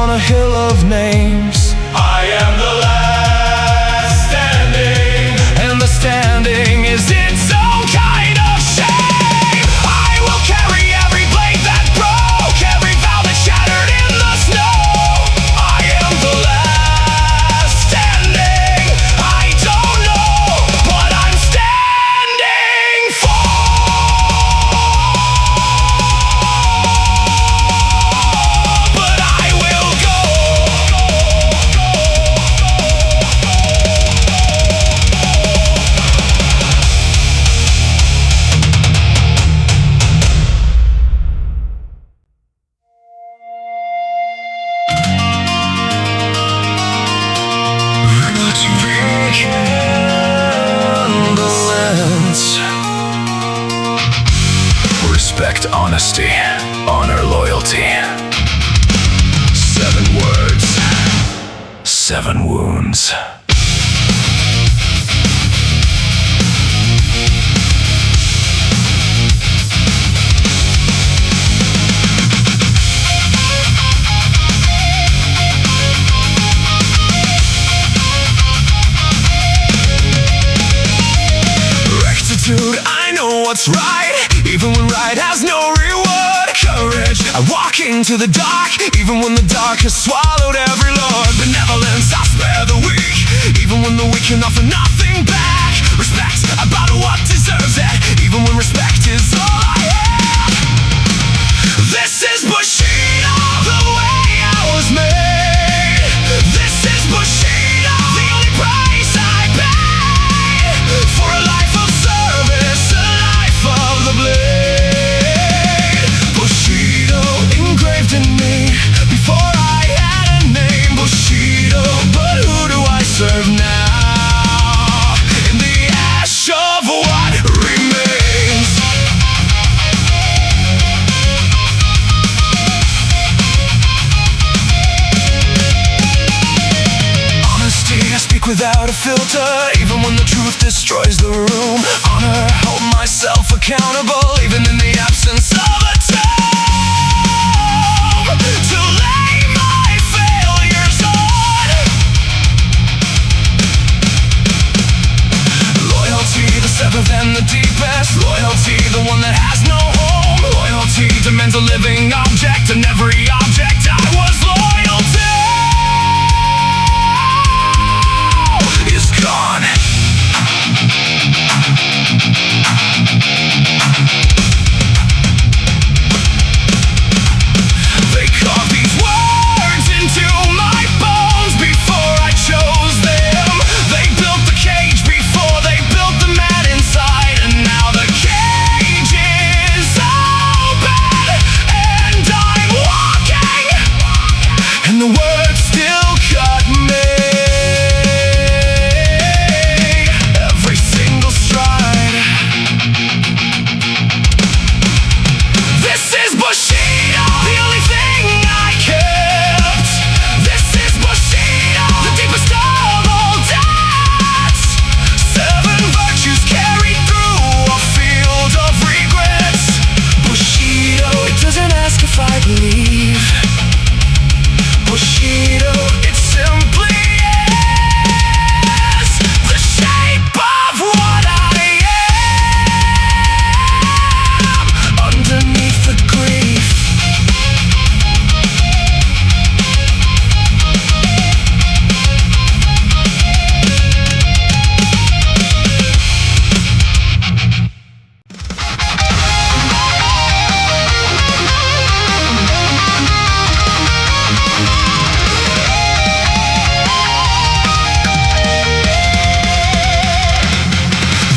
on a hill of names. I am the last standing, and the standing is its own kind of shame. I will carry every blade that broke, every vow that shattered in the snow. I am the last standing. I don't know what I'm standing for, but I will go. Respect, honesty, honor, loyalty. 7 words, 7 wounds. Rectitude, I know what's right, even when right has no reward. Courage, I walk into the dark, even when the dark has swallowed every lord. Benevolence, I spare the weak, even when the weak can offer nothing back. Respect, I battle what deserves it, even when respect is all I have. This is Bushido, the way I was made. This is Bushido, the only price I pay for a life of service, a life of the blade. Bushido engraved in me before I had a name. Bushido, but who do I serve now? In the ash of what remains. Honesty, I speak without a filter, even when the truth destroys the room. Honor, hold myself accountable, even in the absence of a tomb, to lay my failures on. Loyalty, the seventh and the deepest. Loyalty, the one that has no home. Loyalty demands a living object, and every object I was loyal to is gone. They carved these words into my bones before I chose them. They built the cage before they built the man inside, and now the cage is open and I'm walking, and the words still cut me. Every single stride. This is Bushido, the only thing I kept. This is Bushido, the deepest of all debts. 7 virtues carried through a field of regrets. Bushido, it doesn't ask if I believe. Bushido, it simply is the shape of what I am underneath the grief.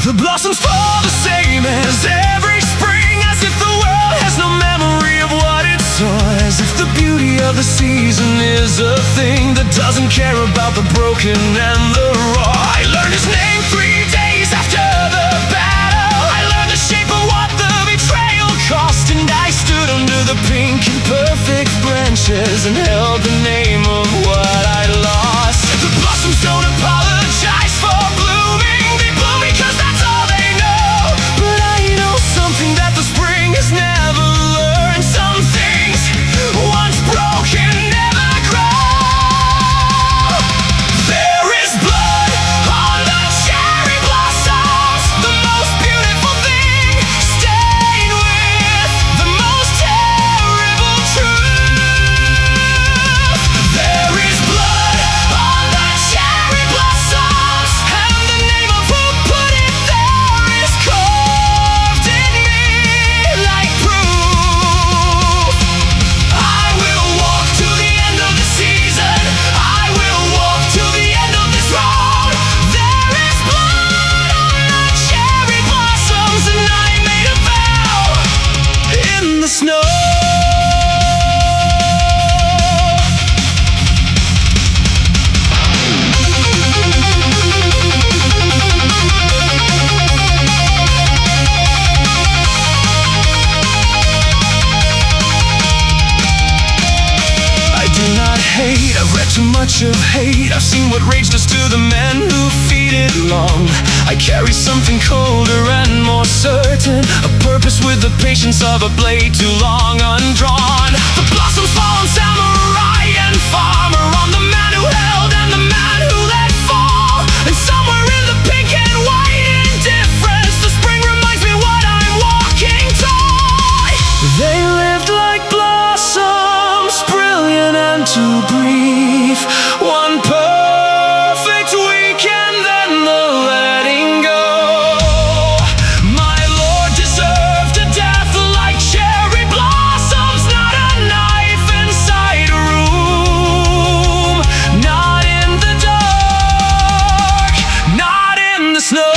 The blossoms fall the same as every spring, as if the world has no memory of what it saw, as if the beauty of the season is a thing that doesn't care about the broken and the raw. I learned his name 3 days after the battle. I learned the shape of what the betrayal cost, and I stood under the pink and perfect branches and held the name of what I lost. The blossoms don't apologize for blooming. They bloom because that's all they know. But I know something that the spring has never learned. Some things once broken never grow. too much of hate. I've seen what rage does to the men who feed it long. I carry something colder and more certain, a purpose with the patience of a blade too long undrawn. The blossoms fall on samurai and farmer, on the man who held and the man who let fall. And somewhere in the pink and white indifference, the spring reminds me what I'm walking toward. They lived like blossoms, brilliant and too brief. One perfect week and then the letting go. My Lord deserved a death like cherry blossoms, not a knife inside a room. Not in the dark, not in the snow.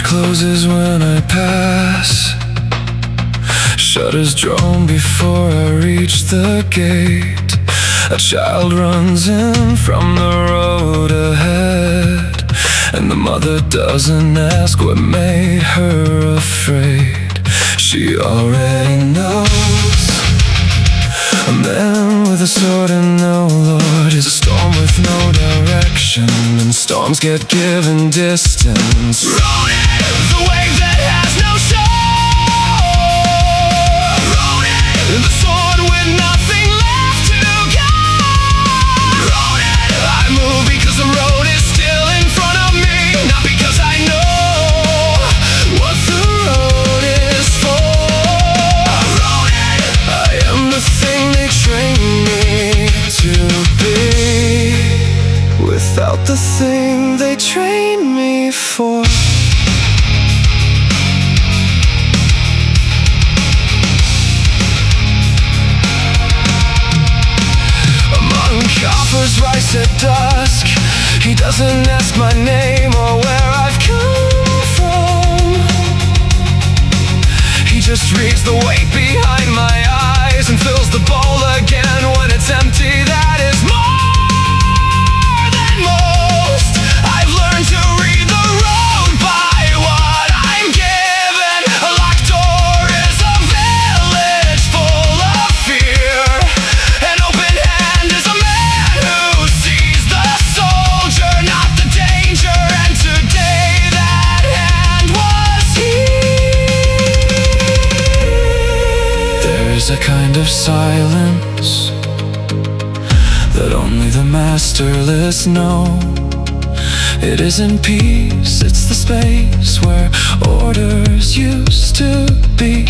Closes when I pass, shutters drawn before I reach the gate. A child runs in from the road ahead, and the mother doesn't ask what made her afraid. She already knows. A man with a sword and no lord is a storm with no direction, and storms get given distance. Ronin, the wave that has no shore. Ronin, the sword with nothing left to guide. Ronin, I move because the road is still in front of me, not because I know what the road is for. Ronin, I am the thing they train me to be, without the thing they train me for. A monk offers rice at dusk. He doesn't ask my name or where I've come from. He just reads the weight behind my eyes and fills the bowl again when it's empty. That is more than most. I've learned to read the road by what I'm given. A locked door is a village full of fear. An open hand is a man who sees the soldier, not the danger. And today that hand was here. There's a kind of silence that only the masterless know. It isn't peace, it's the space where orders used to be.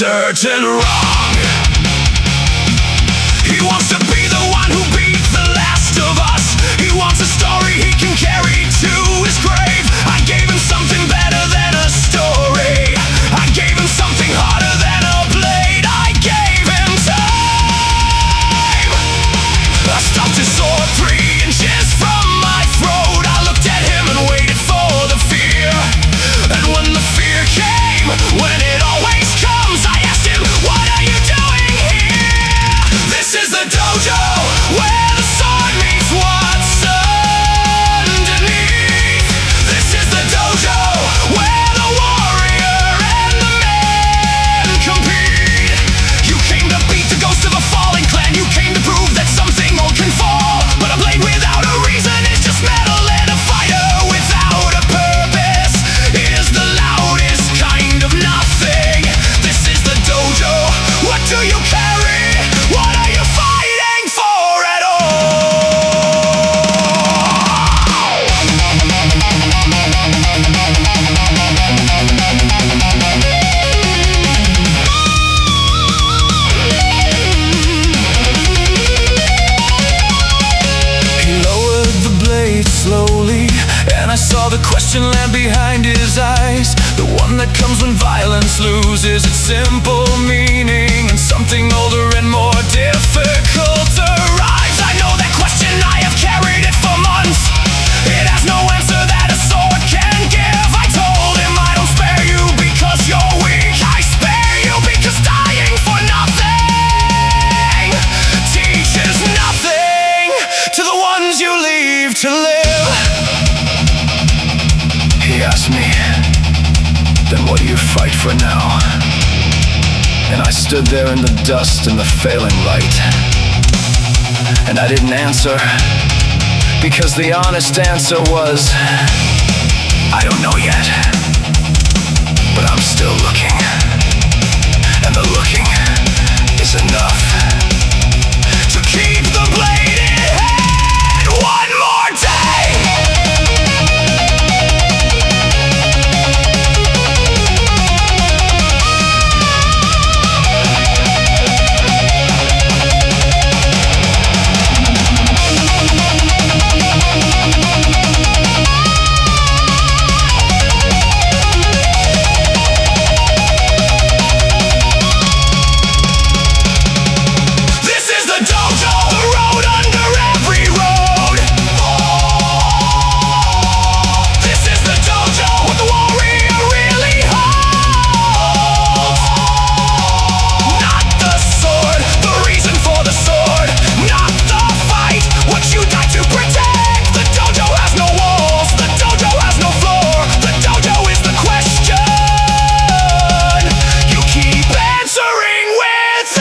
certain wrong. He wants to be the one who beat the last of us. He wants a story he can carry to his grave. I gave him something better than a story. I gave him something harder than a blade. I gave him time. I stopped his sword 3 inches from my throat. I looked at him and waited for the fear. And when the fear came, when it always comes, I asked him, what are you doing here? This is the dojo, where the sword meets what's underneath. This is the dojo, where the warrior and the man compete. You came to beat the ghost of a fallen clan. You came to prove that something old can fall. But a blade without a reason is just metal, and a fighter without a purpose is the loudest kind of nothing. This is the dojo. What do you carry? What are you fighting for at all? He lowered the blade slowly, and I saw the question land behind his eyes. The one that comes when violence loses its simple meaning, and something older and more difficult arrives. I know that question, I have carried it for months. It has no answer that a sword can give. I told him I don't spare you because you're weak. I spare you because dying for nothing teaches nothing to the ones you leave to live. He asked me, then what do you fight for now? And I stood there in the dust and the failing light, and I didn't answer, because the honest answer was, I don't know yet, but I'm still looking, and the looking is enough to keep the blade in hand one more day. This is the dojo, the road under every road. This is the dojo, what the warrior really holds. Not the sword, the reason for the sword. Not the fight, what you died to protect. The dojo has no walls, the dojo has no floor. The dojo is the question you keep answering with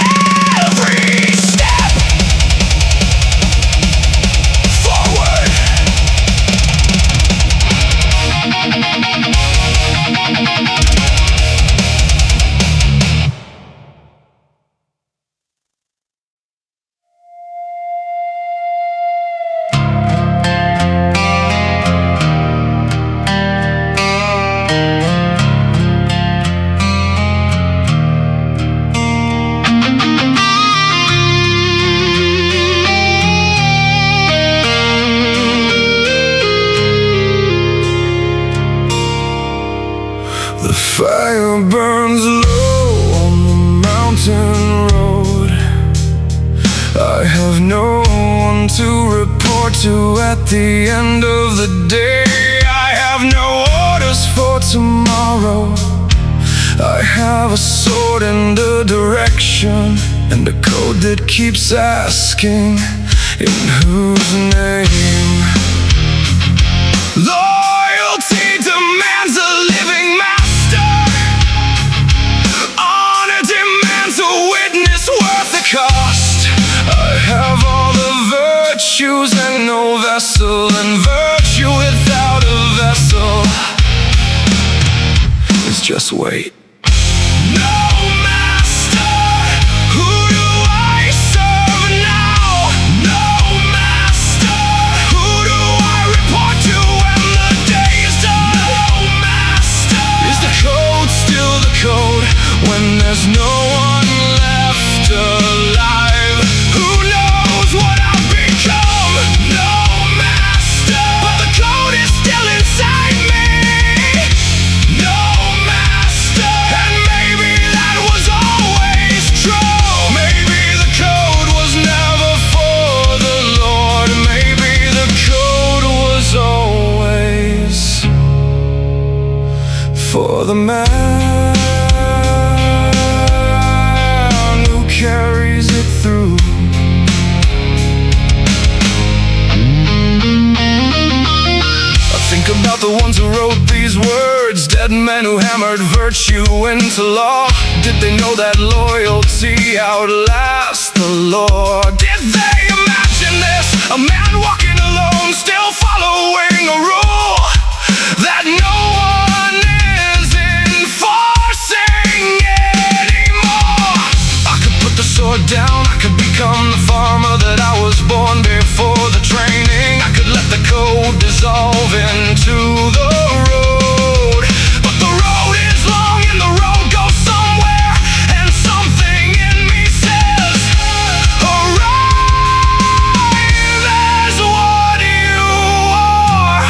every step forward. The fire burns low on the mountain road. I have no one to report to at the end of the day. I have no orders for tomorrow. I have a sword and a direction, and a code that keeps asking, in whose name? Loyalty demands a living master. Honor demands a witness worth the cost. I have all the virtues and no vessel, and virtue without a vessel is just weight. No master, who do I serve now? No master, who do I report to when the day is done? No master, is the code still the code when there's no for the man who carries it through. I think about the ones who wrote these words, dead men who hammered virtue into law. Did they know that loyalty outlasts the law? Did they imagine this? A man walking alone, still following a rule that no one is enforcing anymore. I could put the sword down, I could become the farmer that I was born before the training. I could let the code dissolve into the road. But the road is long and the road goes somewhere, and something in me says arrive as what you are.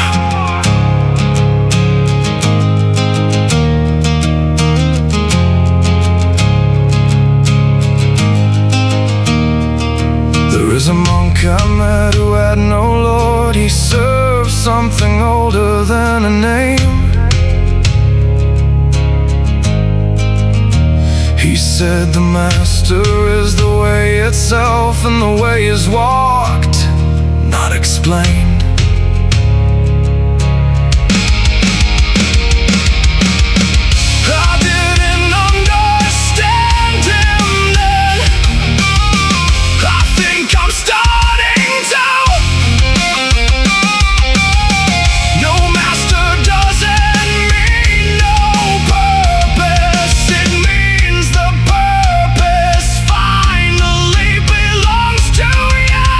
There is a monk I met who had no lord. He served something older than a name. He said the master is the way itself, and the way is walked, not explained. I didn't understand him then. I think I'm starting to. No master doesn't mean no purpose. It means the purpose finally belongs to you.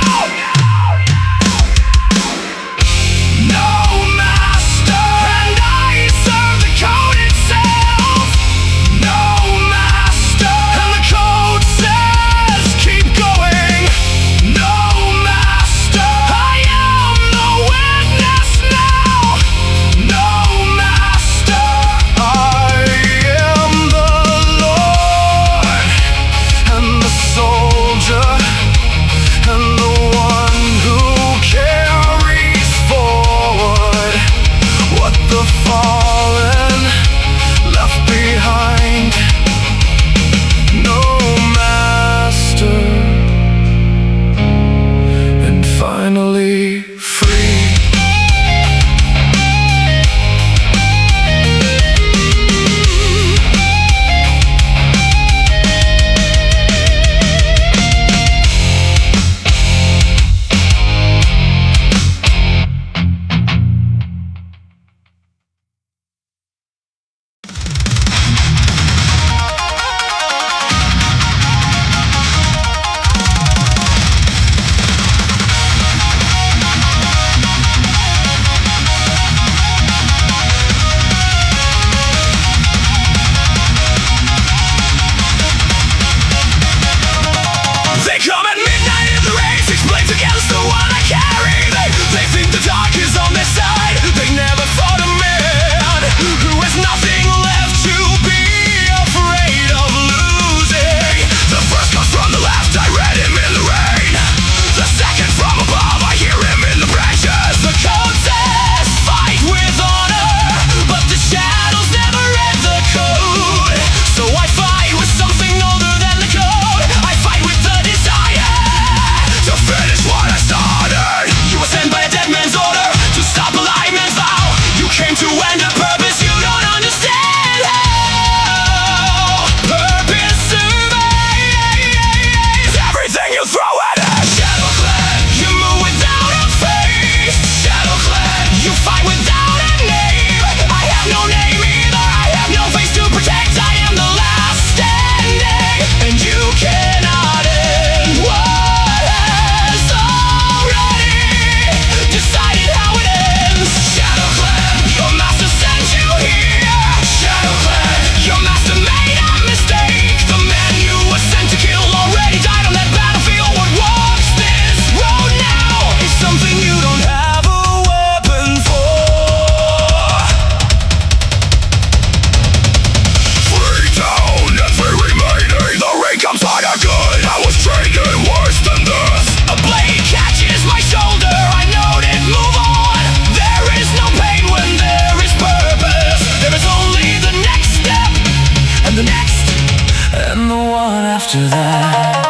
after that.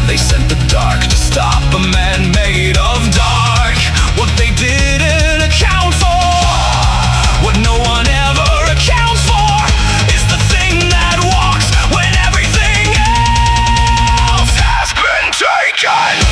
They sent the dark to stop a man made of dark. What they didn't account for, what no one ever accounts for, is the thing that walks when everything else has been taken.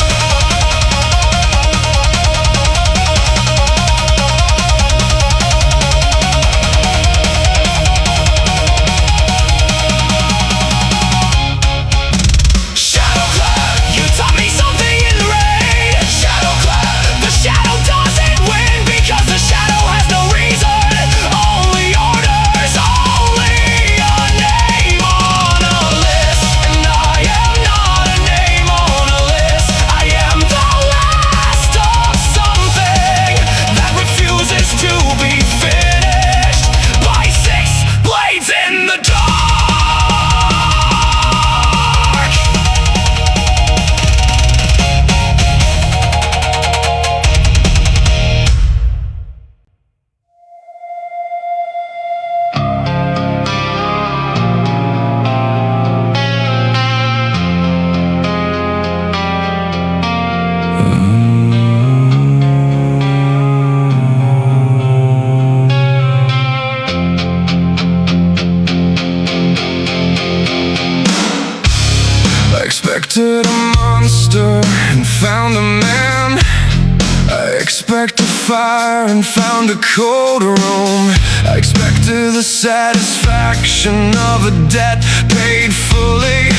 Expected a monster and found a man. I expected fire and found a cold room. I expected the satisfaction of a debt paid fully,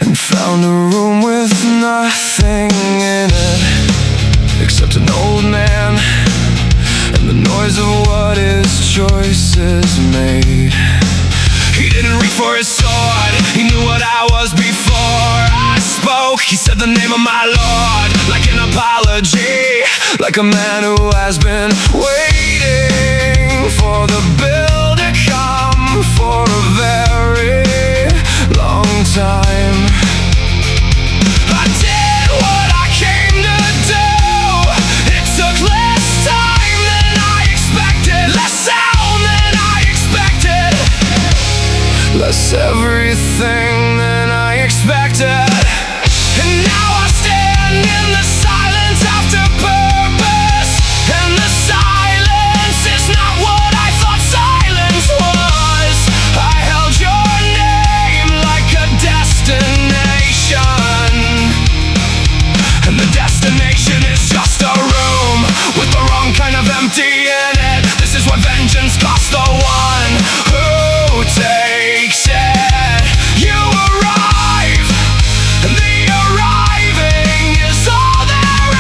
and found a room with nothing in it except an old man and the noise of what his choices made. He didn't reach for his sword, he knew what I was before I spoke. He said the name of my Lord like an apology, like a man who has been waiting for the bill to come for a very long time. I did what I came to do. It took less time than I expected, less sound than I expected, less everything than I expected. And now I stand in the silence after purpose, and the silence is not what I thought silence was. I held your name like a destination, and the destination is just a room with the wrong kind of empty in it. This is what vengeance costs the one who takes it. You arrive, and the arriving is all there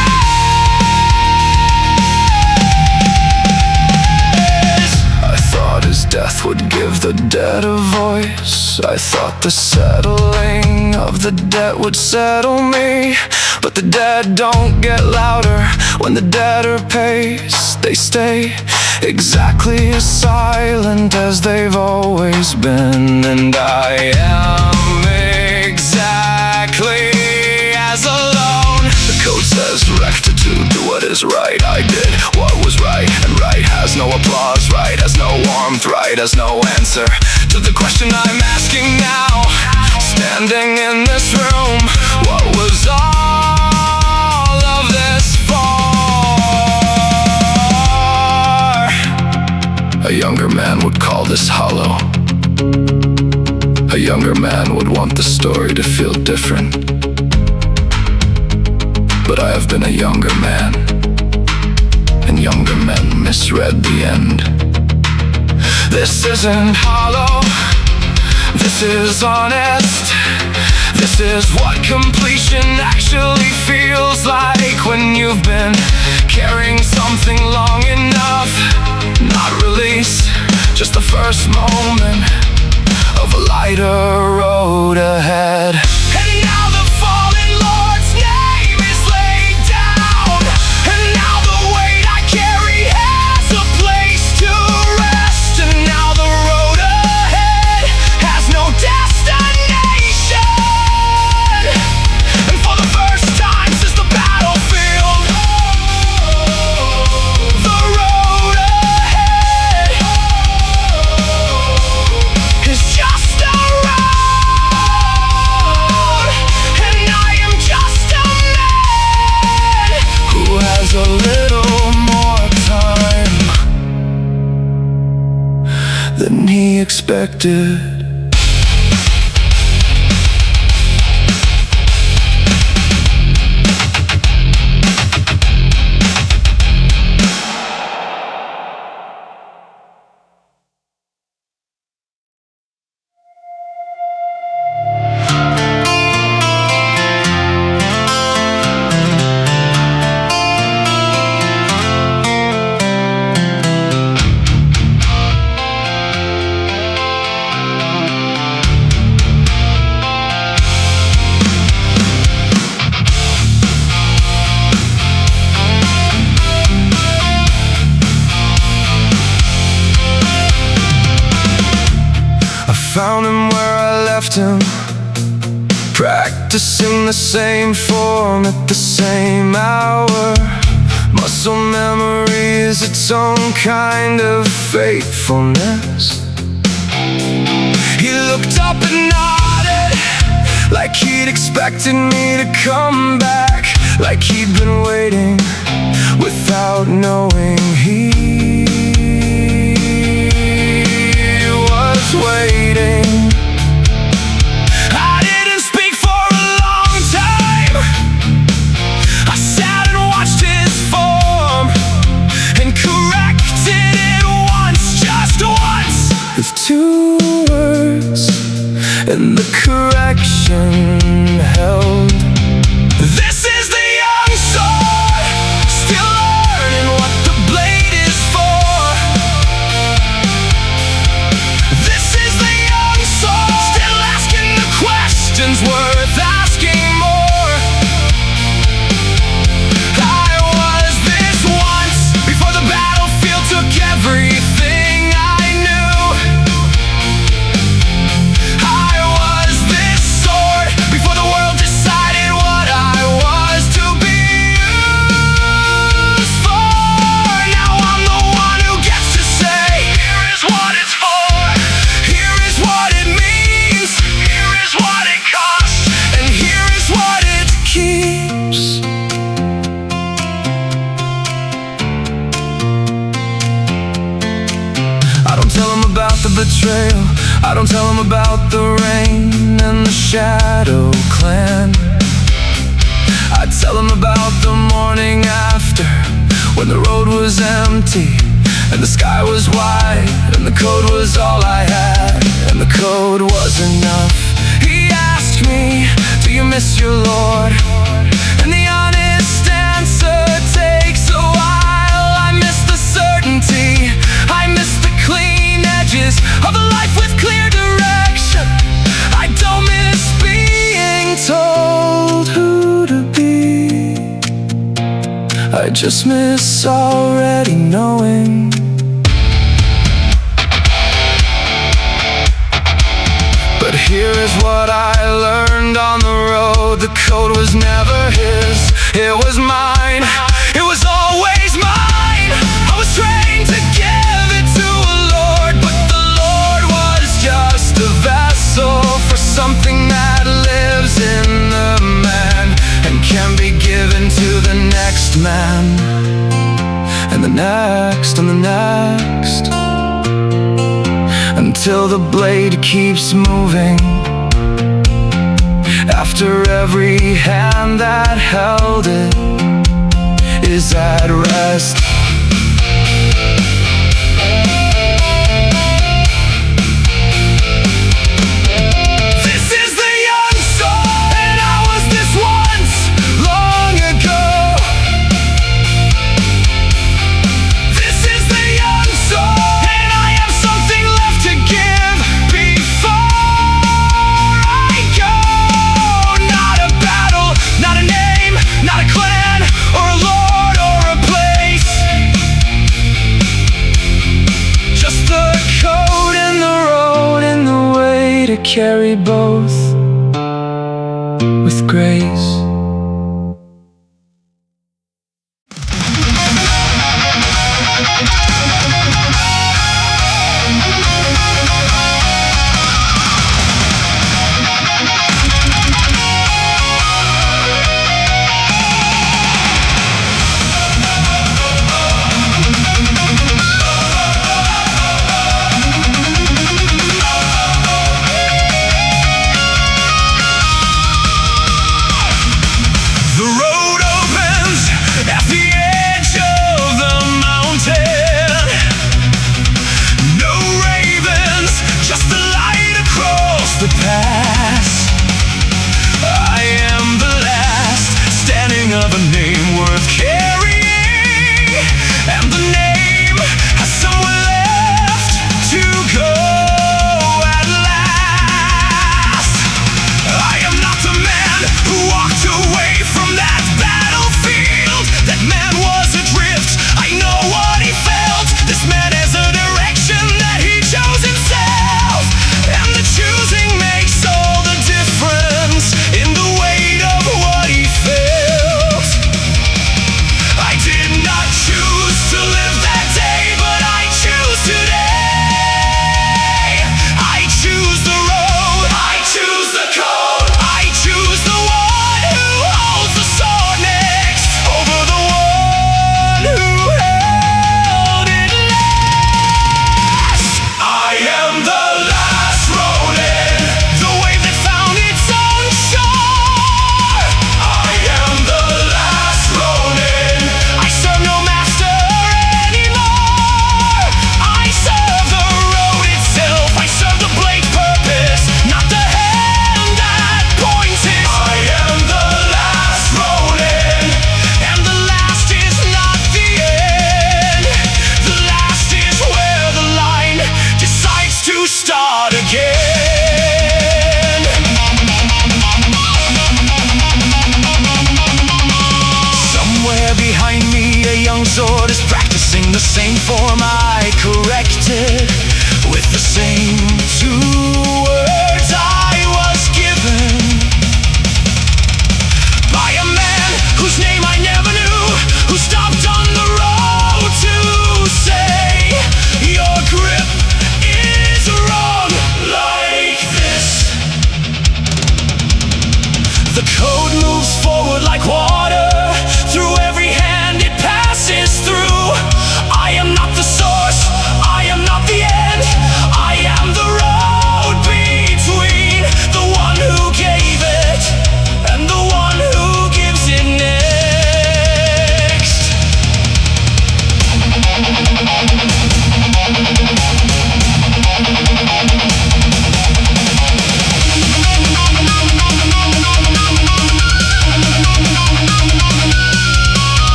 is. I thought his death would give the dead a voice. I thought the settling of the debt would settle me. But the dead don't get louder when the debtor pays. They stay exactly as silent as they've always been. And I am exactly as alone. The code says rectitude, do what is right. I did what was right, and right has no applause. Right has no warmth, right has no answer to the question I'm asking now. Standing in this room, what was all of this for? A younger man would call this hollow. A younger man would want the story to feel different. But I have been a younger man, and younger men misread the end. This isn't hollow, this is honest. This is what completion actually feels like when you've been carrying something long enough. Not release, just the first moment of a lighter road ahead. And now the fallen Lord unexpected. Found him where I left him, practicing the same form at the same hour. Muscle memory is its own kind of faithfulness. He looked up and nodded, like he'd expected me to come back, like he'd been waiting without knowing he was waiting. I didn't speak for a long time. I sat and watched his form and corrected it once, just once, with 2 words, and the correction held. This is the young sword, still learning what the blade is for. This is the young sword, still asking the questions worth asking more. I was this once, before the battlefield took everything I knew. I was this sword, before the world decided what I was to be used for. Now I'm the one who gets to say, here is what it's for, here is what it means, here is what it costs, and here is what it keeps. I don't tell him about the betrayal, I don't tell him about the rain and the shadow clan. I tell him about the morning after, when the road was empty and the sky was white, and the code was all I had, and the code was enough. He asked me, do you miss your Lord? And the honest answer takes a while. I miss the certainty, I miss the clean edges of a life with clear direction. I don't miss being told who to be, I just miss already knowing. But here is what I learned on the road. The code was never his, it was mine. It was always mine. I was trained to give it to a Lord, but the Lord was just a vessel for something that lives in the man and can be given to the next man, and the next, and the next, until the blade keeps moving. After every hand that held it is at rest. This is the young soul, and I was this once, long ago. This is the young soul, and I have something left to give before I go. Not a battle, not a name, not a clan, or a lord, or a place. Just the code and the road and the way to carry both with grace.